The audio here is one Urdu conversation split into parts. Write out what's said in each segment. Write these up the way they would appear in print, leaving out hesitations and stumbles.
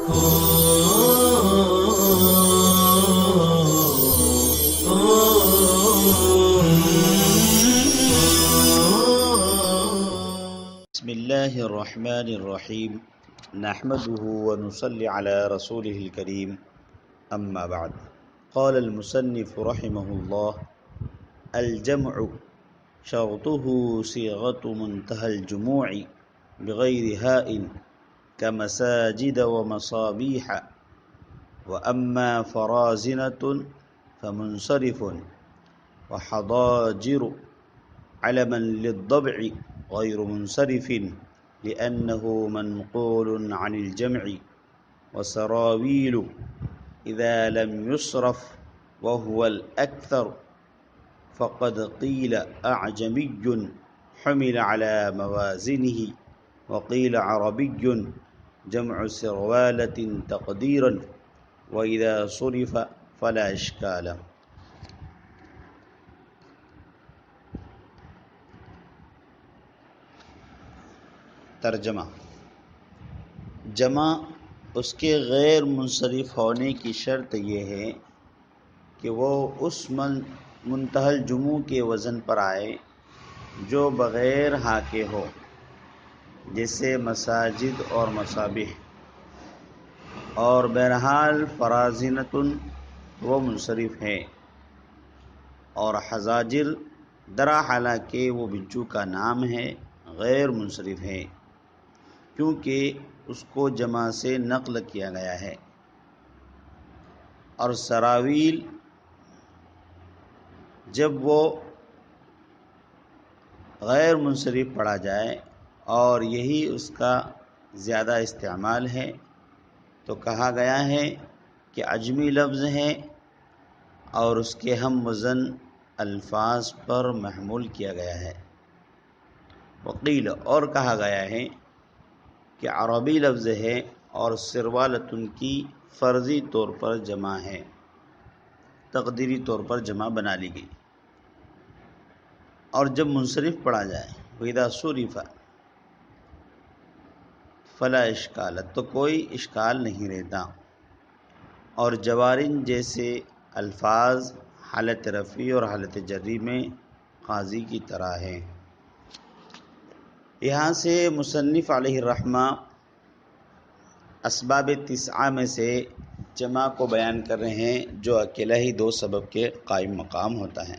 بسم الله الرحمن الرحيم نحمده ونصلي على رسوله الكريم أما بعد قال المصنف رحمه الله الجمع شرطه صيغة منتهى الجموع بغير هاء كمساجد ومصابيح وأما فرازنة فمنصرف وحضاجر علما للضبع غير منصرف لأنه منقول عن الجمع وسراويل إذا لم يصرف وهو الأكثر فقد قيل أعجمي حمل على موازنه وقيل عربي جمع سروالة تقديرا وإذا صرف فلا إشكال. ترجمہ: جمع اس کے غیر منصرف ہونے کی شرط یہ ہے کہ وہ اس منتہی الجموع کے وزن پر آئے جو بغیر ہا کے ہو، جیسے مساجد اور مصابیح، اور بہرحال فرازنتن وہ منصرف ہے، اور حضاجر درا حالانکہ وہ بچو کا نام ہے غیر منصرف ہے کیونکہ اس کو جمع سے نقل کیا گیا ہے، اور سراویل جب وہ غیر منصرف پڑھا جائے اور یہی اس کا زیادہ استعمال ہے تو کہا گیا ہے کہ عجمی لفظ ہے اور اس کے ہم وزن الفاظ پر محمول کیا گیا ہے۔ وقیل اور کہا گیا ہے کہ عربی لفظ ہے اور سروالتن کی فرضی طور پر جمع ہے، تقدیری طور پر جمع بنا لی گئی، اور جب منصرف پڑھا جائے وَإِذَا صُرِفَ فَلَا إِشْكَالَ تو کوئی اشکال نہیں رہتا، اور جوارن جیسے الفاظ حالت رفعی اور حالت جری میں قاضی کی طرح ہے۔ یہاں سے مصنف علیہ الرحمہ اسباب تسعہ میں سے جمع کو بیان کر رہے ہیں جو اکیلا ہی دو سبب کے قائم مقام ہوتا ہے۔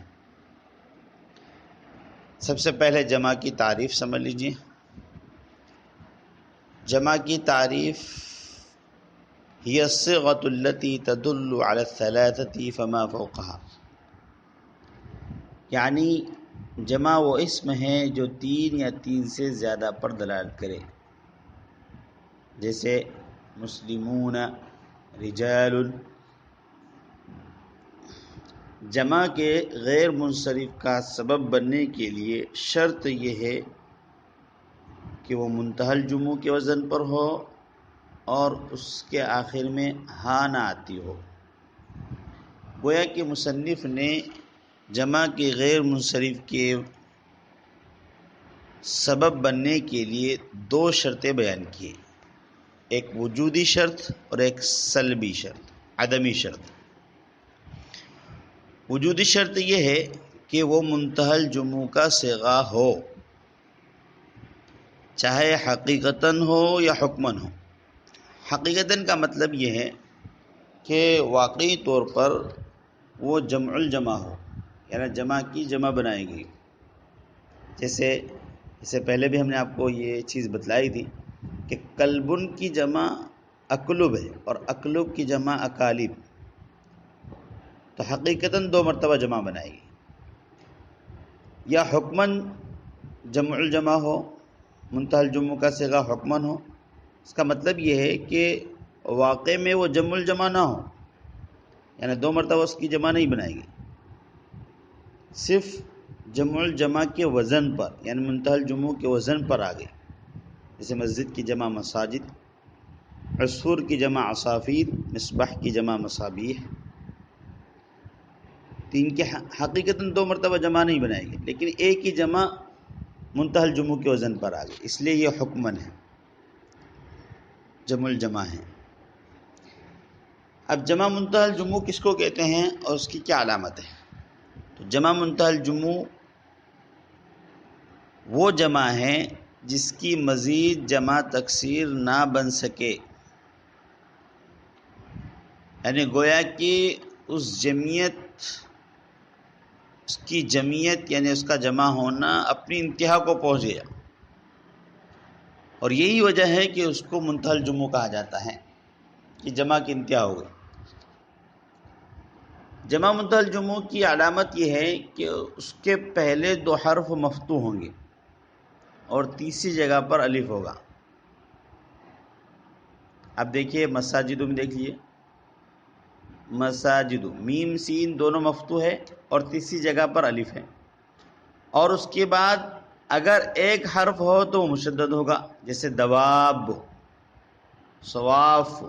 سب سے پہلے جمع کی تعریف سمجھ لیجیے۔ جمع کی تعریف هي الصيغة التي تدل على الثلاثة فما فوقها، یعنی جمع وہ اسم ہے جو تین یا تین سے زیادہ پر دلالت کرے، جیسے مسلمون، رجال۔ جمع کے غیر منصرف کا سبب بننے کے لیے شرط یہ ہے کہ وہ منتہی الجموع کے وزن پر ہو اور اس کے آخر میں ہا نہ آتی ہو۔ گویا کہ مصنف نے جمع کے غیر منصرف کے سبب بننے کے لیے دو شرطیں بیان کی، ایک وجودی شرط اور ایک سلبی شرط، عدمی شرط۔ وجودی شرط یہ ہے کہ وہ منتہی الجموع کا صیغہ ہو، چاہے حقیقتاً ہو یا حکماً ہو۔ حقیقتاً کا مطلب یہ ہے کہ واقعی طور پر وہ جمع الجمع ہو، یعنی جمع کی جمع بنائی گئی۔ جیسے اس سے پہلے بھی ہم نے آپ کو یہ چیز بتلائی تھی کہ کلبن کی جمع اکلب ہے اور اکلب کی جمع اکالب، تو حقیقتاً دو مرتبہ جمع بنائے گی۔ یا حکماً جمع الجمع ہو، منتہی الجموع کا صیغہ حکماً ہو، اس کا مطلب یہ ہے کہ واقع میں وہ جمع الجمع نہ ہو، یعنی دو مرتبہ اس کی جمع نہیں بنائے گی، صرف جمع الجمع کے وزن پر، یعنی منتہی الجموع کے وزن پر آ گئی۔ جیسے مسجد کی جمع مساجد، عصفور کی جمع عصافیر، مصباح کی جمع مصابیح۔ تین کے حقیقتاً دو مرتبہ جمع نہیں بنائے گی، لیکن ایک ہی جمع منتہی الجموع کے وزن پر آ گئی، اس لیے یہ حکماً ہے، جمع الجمع ہے۔ اب جمع منتہی الجموع کس کو کہتے ہیں اور اس کی کیا علامت ہے؟ تو جمع منتہی الجموع وہ جمع ہے جس کی مزید جمع تکسیر نہ بن سکے، یعنی گویا کہ اس کی جمعیت یعنی اس کا جمع ہونا اپنی انتہا کو پہنچ گیا، اور یہی وجہ ہے کہ اس کو منتہی الجموع کہا جاتا ہے کہ جمع کی انتہا ہو گئی۔ جمع منتہی الجموع کی علامت یہ ہے کہ اس کے پہلے 2 حرف مفتوح ہوں گے اور تیسری جگہ پر الف ہوگا۔ اب دیکھیے مساجد میں دیکھ لیجیے، مساجد میم سین دونوں مفتوح ہے اور تیسری جگہ پر الف ہے، اور اس کے بعد اگر ایک حرف ہو تو وہ مشدد ہوگا، جیسے دواب، صواف،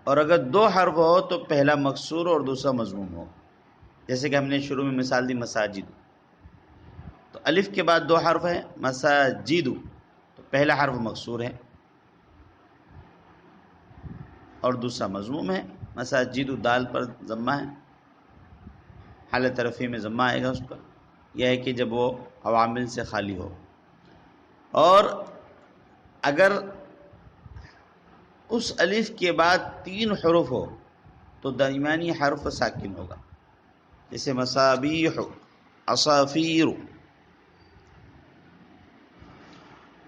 اور اگر 2 حرف ہو تو پہلا مکسور اور دوسرا مضموم ہو، جیسے کہ ہم نے شروع میں مثال دی مساجد، تو الف کے بعد 2 حرف ہے، مساجد، تو پہلا حرف مکسور ہے اور دوسرا مضموم ہے، مساجد دال پر ضمہ ہے، حالت رفع میں ضمہ آئے گا اس پر، یہ ہے کہ جب وہ عوامل سے خالی ہو، اور اگر اس الف کے بعد 3 حروف ہو تو درمیانی حرف ساکن ہوگا، جیسے مصابیح، عصافیر۔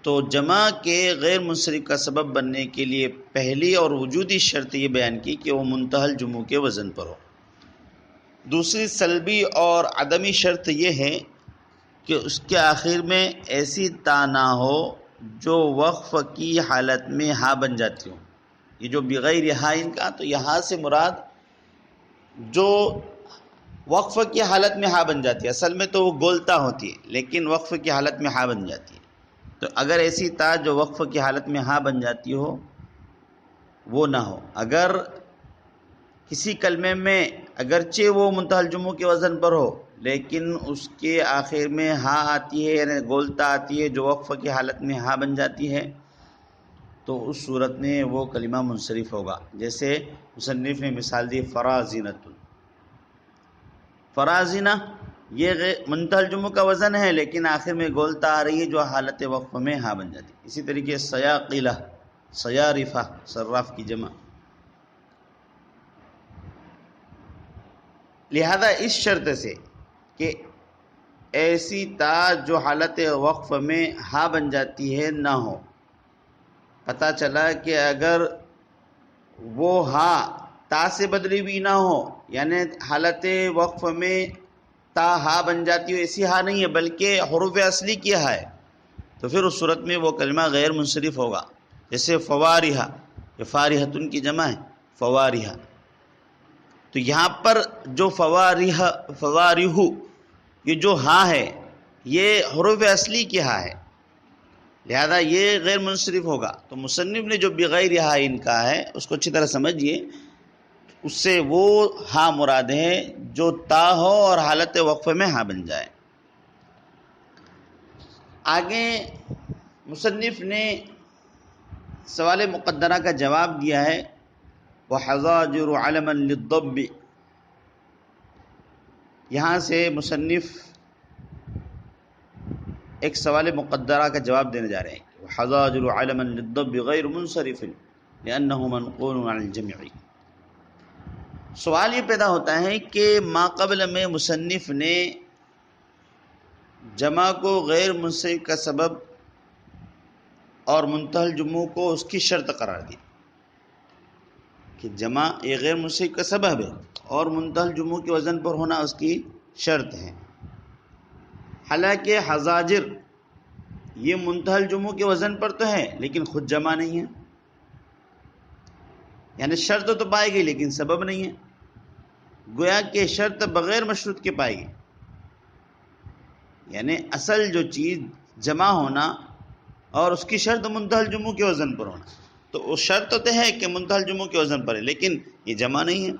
تو جمع کے غیر منصرف کا سبب بننے کے لیے پہلی اور وجودی شرط یہ بیان کی کہ وہ منتہی الجموع کے وزن پر ہو۔ دوسری سلبی اور عدمی شرط یہ ہے کہ اس کے آخر میں ایسی تا نہ ہو جو وقف کی حالت میں ہا بن جاتی ہو۔ یہ جو بغیر ہا ان کا، تو یہاں سے مراد جو وقف کی حالت میں ہا بن جاتی ہے، اصل میں تو وہ گولتا ہوتی ہے لیکن وقف کی حالت میں ہا بن جاتی ہے، تو اگر ایسی تا جو وقف کی حالت میں ہا بن جاتی ہو وہ نہ ہو۔ اگر کسی کلمے میں اگرچہ وہ منتہی الجموع کے وزن پر ہو لیکن اس کے آخر میں ہا آتی ہے، یعنی گولتا آتی ہے جو وقف کی حالت میں ہا بن جاتی ہے، تو اس صورت میں وہ کلمہ منصرف ہوگا، جیسے مصنف نے مثال دی فرازینۃ۔ فرازینہ یہ منتہی الجموع کا وزن ہے لیکن آخر میں گولتا آ رہی ہے جو حالت وقف میں ہا بن جاتی ہے۔ اسی طریقے سیاقلہ، سیارفہ، صراف کی جمع۔ لہذا اس شرط سے کہ ایسی تا جو حالت وقف میں ہا بن جاتی ہے نہ ہو، پتہ چلا کہ اگر وہ ہا تا سے بدلی بھی نہ ہو، یعنی حالت وقف میں تا ہا بن جاتی ہو، ایسی ہا نہیں ہے بلکہ حروف اصلی کی ہا ہے، تو پھر اس صورت میں وہ کلمہ غیر منصرف ہوگا، جیسے فوارہ، یہ فارحتن کی جمع ہے، فوارہ۔ تو یہاں پر جو فوارہ یہ جو ہا ہے یہ حروف اصلی کی ہا ہے، لہذا یہ غیر منصرف ہوگا۔ تو مصنف نے جو بغیر ہا ان کا ہے اس کو اچھی طرح سمجھیے، اس سے وہ ہا مراد ہے جو تا ہو اور حالت وقف میں ہا بن جائے۔ آگے مصنف نے سوال مقدرہ کا جواب دیا ہے، وَحَضَاجِرُ عَلَمًا لِلضَّبِّ۔ یہاں سے مصنف ایک سوال مقدرہ کا جواب دینے جا رہے ہیں، وَحَضَاجِرُ عَلَمًا لِلضَّبِّ غَيْرُ مُنصَرِفٍ لِأَنَّهُ مَنْقُولٌ عَنِ الْجَمْعِ۔ سوال یہ پیدا ہوتا ہے کہ ما قبل میں مصنف نے جمع کو غیر منصرف کا سبب اور منتہی الجموع کو اس کی شرط قرار دی کہ جمع یہ غیر منصرف کا سبب ہے اور منتہی الجموع کے وزن پر ہونا اس کی شرط ہے۔ حالانکہ حضاجر یہ منتہی الجموع کے وزن پر تو ہے لیکن خود جمع نہیں ہے، یعنی شرط تو پائے گی لیکن سبب نہیں ہے، گویا کہ شرط بغیر مشروط کے پائے گی، یعنی اصل جو چیز جمع ہونا اور اس کی شرط منتہی الجموع کے وزن پر ہونا، تو وہ شرط تو ہے کہ منتہی الجموع کے وزن پر ہے لیکن یہ جمع نہیں ہے،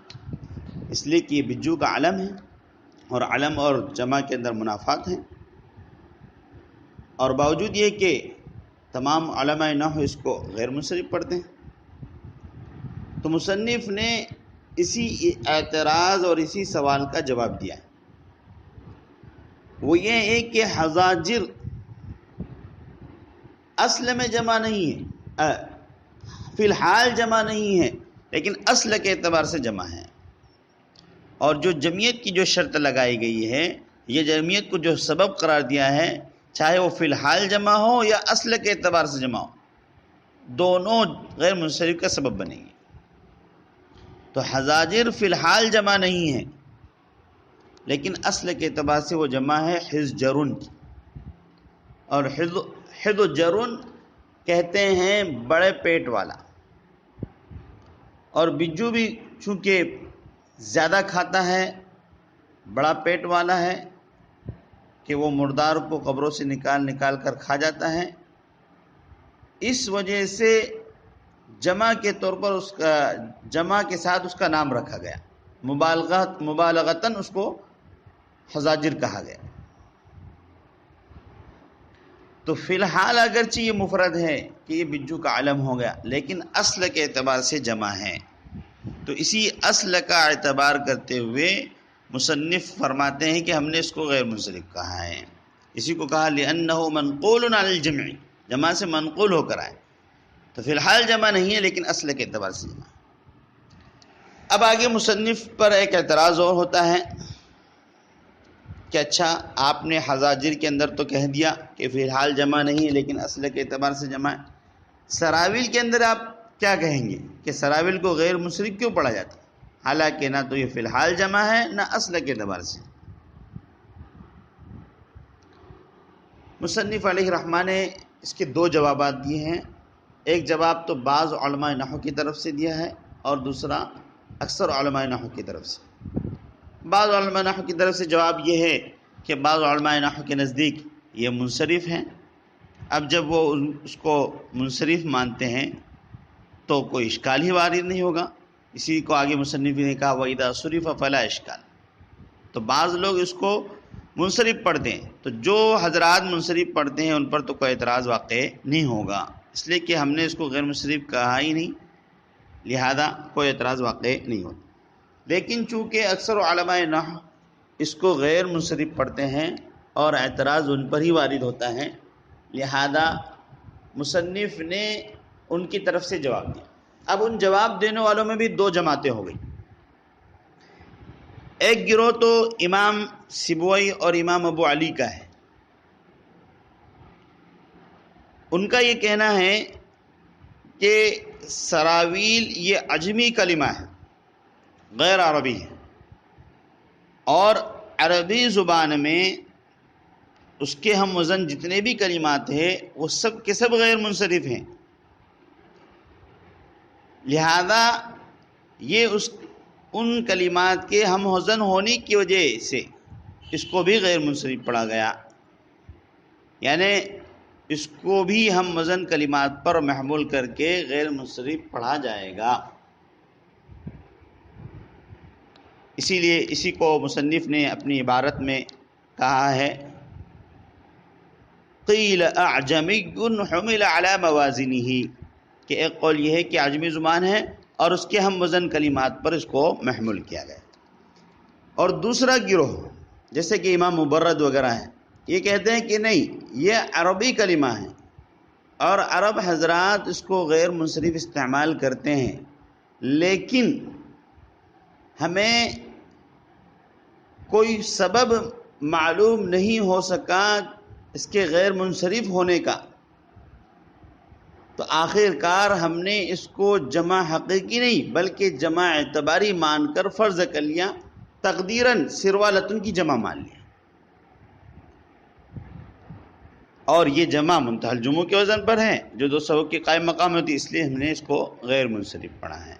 اس لیے کہ یہ بجو کا علم ہے اور علم اور جمع کے اندر منافات ہیں، اور باوجود یہ کہ تمام علماء نحو اس کو غیر منصرف پڑھتے ہیں۔ تو مصنف نے اسی اعتراض اور اسی سوال کا جواب دیا ہے، وہ یہ ہے کہ حزاجر اصل میں جمع نہیں ہے، فی الحال جمع نہیں ہے، لیکن اصل کے اعتبار سے جمع ہے۔ اور جو جمعیت کی جو شرط لگائی گئی ہے، یہ جمعیت کو جو سبب قرار دیا ہے، چاہے وہ فی الحال جمع ہو یا اصل کے اعتبار سے جمع ہو، دونوں غیر منصرف کا سبب بنیں گے۔ تو حزاجر فی الحال جمع نہیں ہے، لیکن اصل کے اعتبار سے وہ جمع ہے حزجرن کی، اور حزجرن کہتے ہیں بڑے پیٹ والا، اور بجو بھی چونکہ زیادہ کھاتا ہے، بڑا پیٹ والا ہے کہ وہ مردار کو قبروں سے نکال کر کھا جاتا ہے، اس وجہ سے جمع کے طور پر اس کا جمع کے ساتھ اس کا نام رکھا گیا، مبالغتاً اس کو حزاجر کہا گیا۔ تو فی الحال اگرچہ یہ مفرد ہے کہ یہ بجو کا علم ہو گیا، لیکن اصل کے اعتبار سے جمع ہے۔ تو اسی اصل کا اعتبار کرتے ہوئے مصنف فرماتے ہیں کہ ہم نے اس کو غیر منصرف کہا ہے، اسی کو کہا لأنه منقول عن الجمع، جمع سے منقول ہو کر آئے، تو فی الحال جمع نہیں ہے لیکن اصل کے اعتبار سے جمع۔ اب آگے مصنف پر ایک اعتراض اور ہوتا ہے کہ اچھا آپ نے حزاجر کے اندر تو کہہ دیا کہ فی الحال جمع نہیں ہے لیکن اصل کے اعتبار سے جمع ہے، سراویل کے اندر آپ کیا کہیں گے کہ سراویل کو غیر منصرف کیوں پڑھا جاتا ہے، حالانکہ نہ تو یہ فی الحال جمع ہے نہ اصل کے اعتبار سے۔ مصنف علیہ رحمہ نے اس کے دو جوابات دیے ہیں، ایک جواب تو بعض علماء نحو کی طرف سے دیا ہے اور دوسرا اکثر علماء نحو کی طرف سے۔ بعض علماء نحو کی طرف سے جواب یہ ہے کہ بعض علماء نحو کے نزدیک یہ منصرف ہیں، اب جب وہ اس کو منصرف مانتے ہیں تو کوئی اشکال ہی وارد نہیں ہوگا، اسی کو آگے مصنف نے کہا وَإِذَا صُرِفَ فَلَا اشکال۔ تو بعض لوگ اس کو منصرف پڑھتے ہیں، تو جو حضرات منصرف پڑھتے ہیں ان پر تو کوئی اعتراض واقع نہیں ہوگا، اس لیے کہ ہم نے اس کو غیر منصرف کہا ہی نہیں، لہذا کوئی اعتراض واقع نہیں ہوتا۔ لیکن چونکہ اکثر علماء نحو اس کو غیر منصرف پڑھتے ہیں اور اعتراض ان پر ہی وارد ہوتا ہے، لہذا مصنف نے ان کی طرف سے جواب دیا۔ اب ان جواب دینے والوں میں بھی دو جماعتیں ہو گئی، ایک گروہ تو امام سبوئی اور امام ابو علی کا ہے، ان کا یہ کہنا ہے کہ سراویل یہ عجمی کلمہ ہے، غیر عربی ہے، اور عربی زبان میں اس کے ہم وزن جتنے بھی کلمات ہیں وہ سب کے سب غیر منصرف ہیں، لہذا یہ ان کلمات کے ہم وزن ہونے کی وجہ سے اس کو بھی غیر منصرف پڑھا گیا، یعنی اس کو بھی ہم وزن کلمات پر محمول کر کے غیر منصرف پڑھا جائے گا۔ اسی لیے اسی کو مصنف نے اپنی عبارت میں کہا ہے قیل اعجمی حمل علی موازنہ، کہ ایک قول یہ ہے کہ عجمی زبان ہے اور اس کے ہم وزن کلمات پر اس کو محمول کیا گیا، اور دوسرا گروہ جیسے کہ امام مبرد وغیرہ ہیں یہ کہتے ہیں کہ نہیں، یہ عربی کلمہ ہے اور عرب حضرات اس کو غیر منصرف استعمال کرتے ہیں، لیکن ہمیں کوئی سبب معلوم نہیں ہو سکا اس کے غیر منصرف ہونے کا، تو آخر کار ہم نے اس کو جمع حقیقی نہیں بلکہ جمع اعتباری مان کر فرض کر لیا، تقدیراً سروالتن کی جمع مان لیا، اور یہ جمع منتہی الجموع کے وزن پر ہے جو دو سبب کے قائم مقام ہوتی، اس لیے ہم نے اس کو غیر منصرف پڑھا ہے۔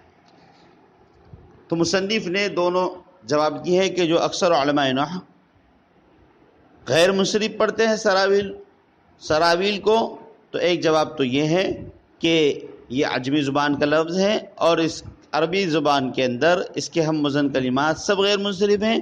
تو مصنف نے دونوں جواب کی ہے کہ جو اکثر علماء نحو غیر منصرف پڑھتے ہیں سراویل کو، تو ایک جواب تو یہ ہے کہ یہ عجمی زبان کا لفظ ہے اور اس عربی زبان کے اندر اس کے ہم وزن کلمات سب غیر منصرف ہیں،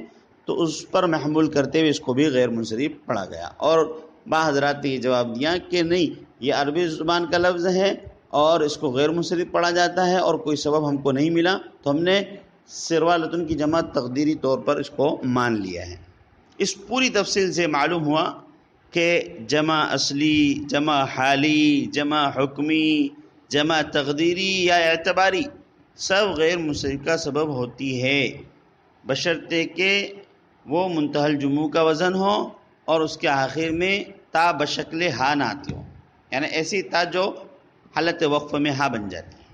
تو اس پر محمول کرتے ہوئے اس کو بھی غیر منصرف پڑھا گیا۔ اور بعض حضرات نے یہ جواب دیا کہ نہیں، یہ عربی زبان کا لفظ ہے اور اس کو غیر منصرف پڑھا جاتا ہے اور کوئی سبب ہم کو نہیں ملا تو ہم نے سروالتن کی جمع تقدیری طور پر اس کو مان لیا ہے۔ اس پوری تفصیل سے معلوم ہوا کہ جمع اصلی، جمع حالی، جمع حکمی، جمع تقدیری یا اعتباری سب غیر منصرف کا سبب ہوتی ہے، بشرطے کہ وہ منتہی الجموع کا وزن ہو اور اس کے آخر میں تا بشکل ہا نہ آتی ہو، یعنی ایسی تا جو حالت وقف میں ہا بن جاتی ہے۔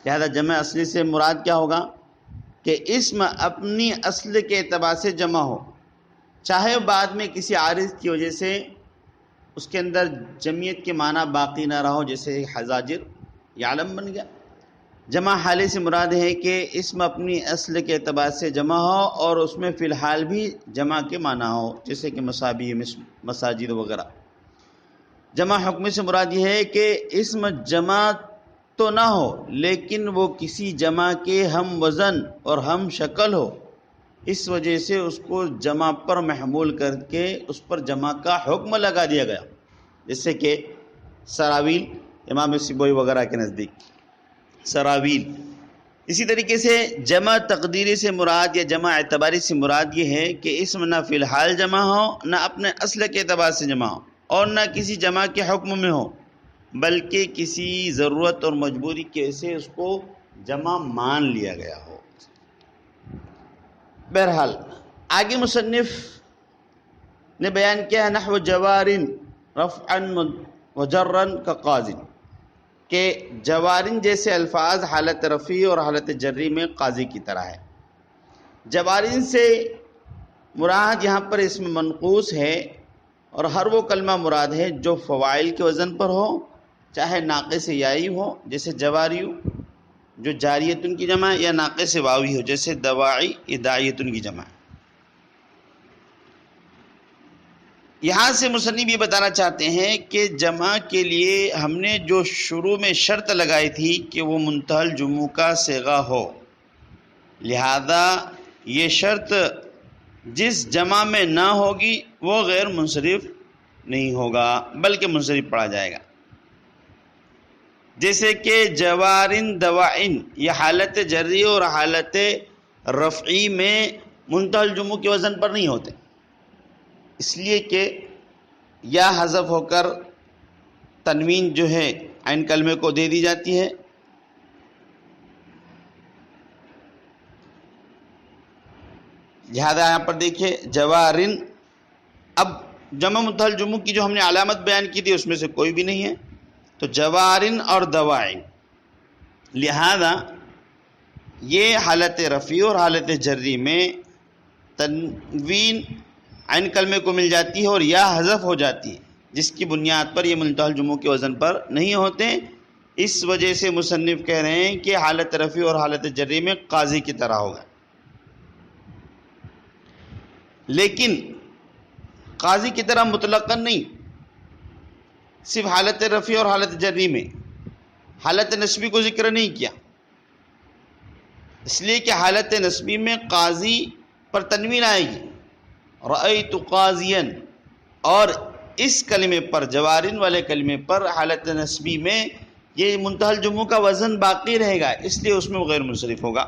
لہذا جمع اصلی سے مراد کیا ہوگا کہ اسم اپنی اصل کے اعتبار سے جمع ہو، چاہے بعد میں کسی عارض کی وجہ سے اس کے اندر جمعیت کے معنی باقی نہ رہو، جیسے حزاجر یا علم بن گیا۔ جمع حالی سے مراد ہے کہ اسم اپنی اصل کے اعتبار سے جمع ہو اور اس میں فی الحال بھی جمع کے معنی ہو، جیسے کہ مصابیح، مساجد وغیرہ۔ جمع حکمی سے مراد یہ ہے کہ اسم جمع تو نہ ہو لیکن وہ کسی جمع کے ہم وزن اور ہم شکل ہو، اس وجہ سے اس کو جمع پر محمول کر کے اس پر جمع کا حکم لگا دیا گیا، جیسے کہ سراویل امام سیبوئی وغیرہ کے نزدیک سراویل۔ اسی طریقے سے جمع تقدیری سے مراد یا جمع اعتباری سے مراد یہ ہے کہ اسم نہ فی الحال جمع ہو، نہ اپنے اصل کے اعتبار سے جمع ہو اور نہ کسی جمع کے حکم میں ہو، بلکہ کسی ضرورت اور مجبوری کی وجہ سے اس کو جمع مان لیا گیا ہو۔ بہرحال آگے مصنف نے بیان کیا ہے نحو جوارن رفعا وجرن کا قاضی، کہ جوارن جیسے الفاظ حالت رفعی اور حالت جری میں قاضی کی طرح ہے۔ جوارن سے مراد یہاں پر اسم منقوص ہے اور ہر وہ کلمہ مراد ہے جو فواعل کے وزن پر ہو، چاہے ناقص یائی ہو جیسے جواریو جو جاریتن کی جمع، یا ناقص واوی ہو جیسے دواعی اداعیتن کی جمع۔ یہاں سے مصنف یہ بتانا چاہتے ہیں کہ جمع کے لیے ہم نے جو شروع میں شرط لگائی تھی کہ وہ منتہی الجموع کا صیغہ ہو، لہذا یہ شرط جس جمع میں نہ ہوگی وہ غیر منصرف نہیں ہوگا بلکہ منصرف پڑھا جائے گا، جیسے کہ جوارن دوائن، یہ حالت جری اور حالت رفعی میں منتہی الجموع کے وزن پر نہیں ہوتے، اس لیے کہ یا حذف ہو کر تنوین جو ہے عین کلمے کو دے دی جاتی ہے، لہذا یہاں پر دیکھیں جوارن، اب جمع منتہی الجموع کی جو ہم نے علامت بیان کی تھی اس میں سے کوئی بھی نہیں ہے، تو جوارن اور دوائن، لہذا یہ حالت رفعی اور حالت جری میں تنوین عین کلمے کو مل جاتی ہے اور یا حذف ہو جاتی ہے، جس کی بنیاد پر یہ منتہی الجموع کے وزن پر نہیں ہوتے۔ اس وجہ سے مصنف کہہ رہے ہیں کہ حالت رفعی اور حالت جری میں قاضی کی طرح ہوگا، لیکن قاضی کی طرح مطلقاً نہیں، صرف حالت رفعی اور حالت جری میں، حالت نسبی کو ذکر نہیں کیا، اس لیے کہ حالت نسبی میں قاضی پر تنوین آئے گی، رأیت قاضیا، اور اس کلمے پر جوارن والے کلمے پر حالت نسبی میں یہ منتہی الجموع کا وزن باقی رہے گا، اس لیے اس میں وہ غیر منصرف ہوگا۔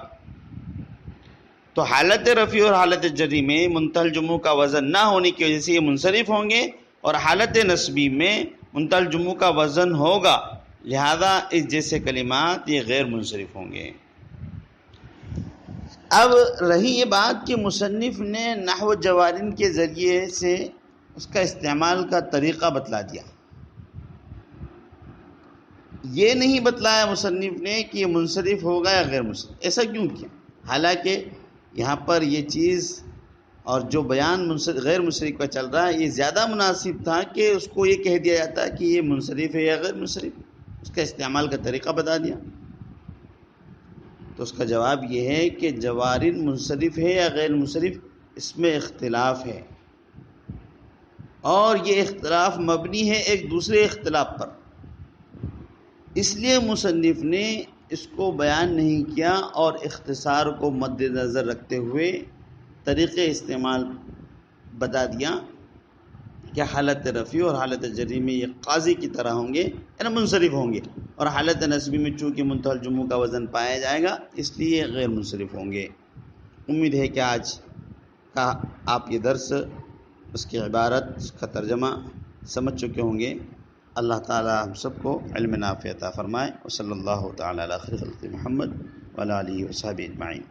تو حالت رفعی اور حالت جری میں منتہی الجموع کا وزن نہ ہونے کی وجہ سے یہ منصرف ہوں گے، اور حالت نسبی میں منتہی الجموع کا وزن ہوگا، لہذا اس جیسے کلمات یہ غیر منصرف ہوں گے۔ اب رہی یہ بات کہ مصنف نے نحو جوارن کے ذریعے سے اس کا استعمال کا طریقہ بتلا دیا، یہ نہیں بتلایا مصنف نے کہ یہ منصرف ہوگا یا غیر منصرف۔ ایسا کیوں کیا؟ حالانکہ یہاں پر یہ چیز اور جو بیان غیر منصرف کا چل رہا ہے یہ زیادہ مناسب تھا کہ اس کو یہ کہہ دیا جاتا کہ یہ منصرف ہے یا غیر منصرف، اس کا استعمال کا طریقہ بتا دیا۔ تو اس کا جواب یہ ہے کہ جوارن منصرف ہے یا غیر منصرف اس میں اختلاف ہے، اور یہ اختلاف مبنی ہے ایک دوسرے اختلاف پر، اس لیے مصنف نے اس کو بیان نہیں کیا اور اختصار کو مد نظر رکھتے ہوئے طریقے استعمال بتا دیا کہ حالت رفیع اور حالت جری میں یہ قاضی کی طرح ہوں گے، یعنی منصرف ہوں گے، اور حالت نصبی میں چونکہ منتہی الجموع کا وزن پایا جائے گا اس لیے غیر منصرف ہوں گے۔ امید ہے کہ آج کا آپ یہ درس، اس کی عبارت، اس کا ترجمہ سمجھ چکے ہوں گے۔ اللہ تعالی ہم سب کو علم نافع عطا فرمائے۔ وصلی اللہ تعالی علی خیر خلق محمد وعلی آلہ وصحبہ اجمعین۔